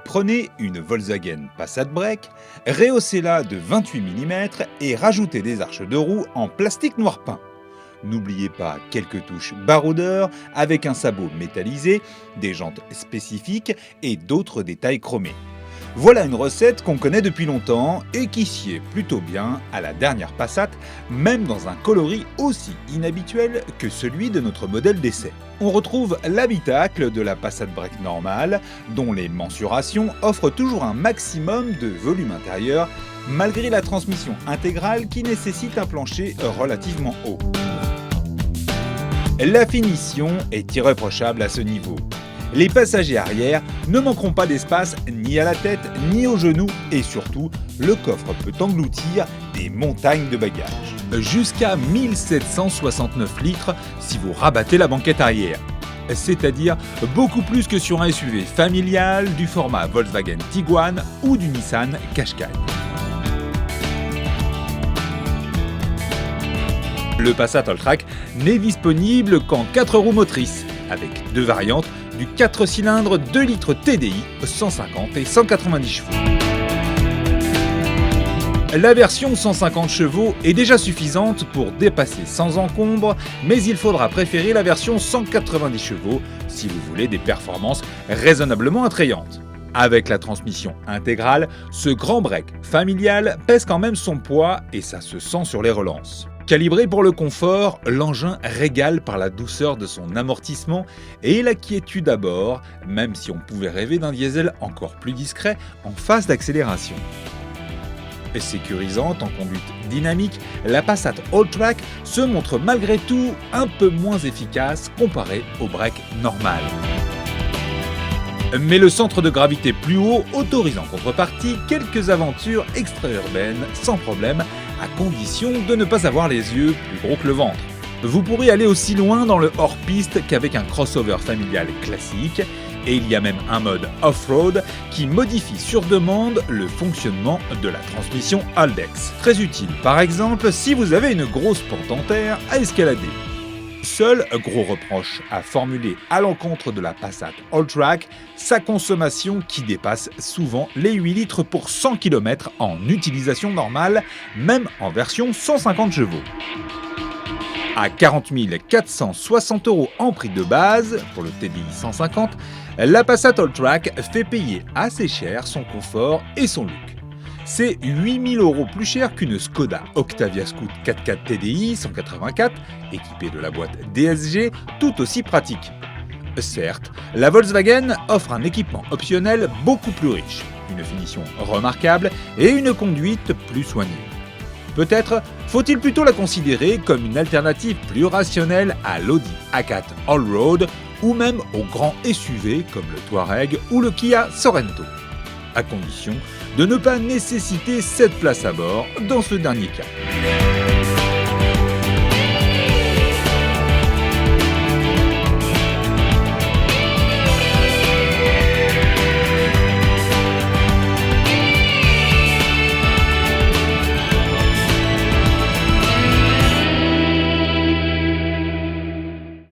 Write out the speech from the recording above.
Prenez une Volkswagen Passat Break, rehaussez-la de 28 mm et rajoutez des arches de roue en plastique noir peint. N'oubliez pas quelques touches baroudeurs avec un sabot métallisé, des jantes spécifiques et d'autres détails chromés. Voilà une recette qu'on connaît depuis longtemps et qui sied plutôt bien à la dernière Passat, même dans un coloris aussi inhabituel que celui de notre modèle d'essai. On retrouve l'habitacle de la Passat Break normale, dont les mensurations offrent toujours un maximum de volume intérieur, malgré la transmission intégrale qui nécessite un plancher relativement haut. La finition est irréprochable à ce niveau. Les passagers arrière ne manqueront pas d'espace ni à la tête ni aux genoux et surtout, le coffre peut engloutir des montagnes de bagages. Jusqu'à 1769 litres si vous rabattez la banquette arrière. C'est-à-dire beaucoup plus que sur un SUV familial du format Volkswagen Tiguan ou du Nissan Qashqai. Le Passat Alltrack n'est disponible qu'en 4 roues motrices, avec deux variantes du 4 cylindres 2 litres TDI 150 et 190 chevaux. La version 150 chevaux est déjà suffisante pour dépasser sans encombre, mais il faudra préférer la version 190 chevaux si vous voulez des performances raisonnablement attrayantes. Avec la transmission intégrale, ce grand break familial pèse quand même son poids et ça se sent sur les relances. Calibré pour le confort, l'engin régale par la douceur de son amortissement et la quiétude à bord, même si on pouvait rêver d'un diesel encore plus discret en phase d'accélération. Sécurisante en conduite dynamique, la Passat Alltrack se montre malgré tout un peu moins efficace comparée au break normal. Mais le centre de gravité plus haut autorise en contrepartie quelques aventures extra-urbaines sans problème, à condition de ne pas avoir les yeux plus gros que le ventre. Vous pourrez aller aussi loin dans le hors-piste qu'avec un crossover familial classique, et il y a même un mode off-road qui modifie sur demande le fonctionnement de la transmission Haldex. Très utile par exemple si vous avez une grosse pente en terre à escalader. Seul gros reproche à formuler à l'encontre de la Passat Alltrack, sa consommation qui dépasse souvent les 8 litres pour 100 km en utilisation normale, même en version 150 chevaux. À 40 460 € en prix de base pour le TDI 150, la Passat Alltrack fait payer assez cher son confort et son look. C'est 8 000 € plus cher qu'une Skoda Octavia Scoot 4x4 TDI 184, équipée de la boîte DSG, tout aussi pratique. Certes, la Volkswagen offre un équipement optionnel beaucoup plus riche, une finition remarquable et une conduite plus soignée. Peut-être faut-il plutôt la considérer comme une alternative plus rationnelle à l'Audi A4 Allroad ou même aux grands SUV comme le Touareg ou le Kia Sorento, à condition de ne pas nécessiter 7 places à bord dans ce dernier cas.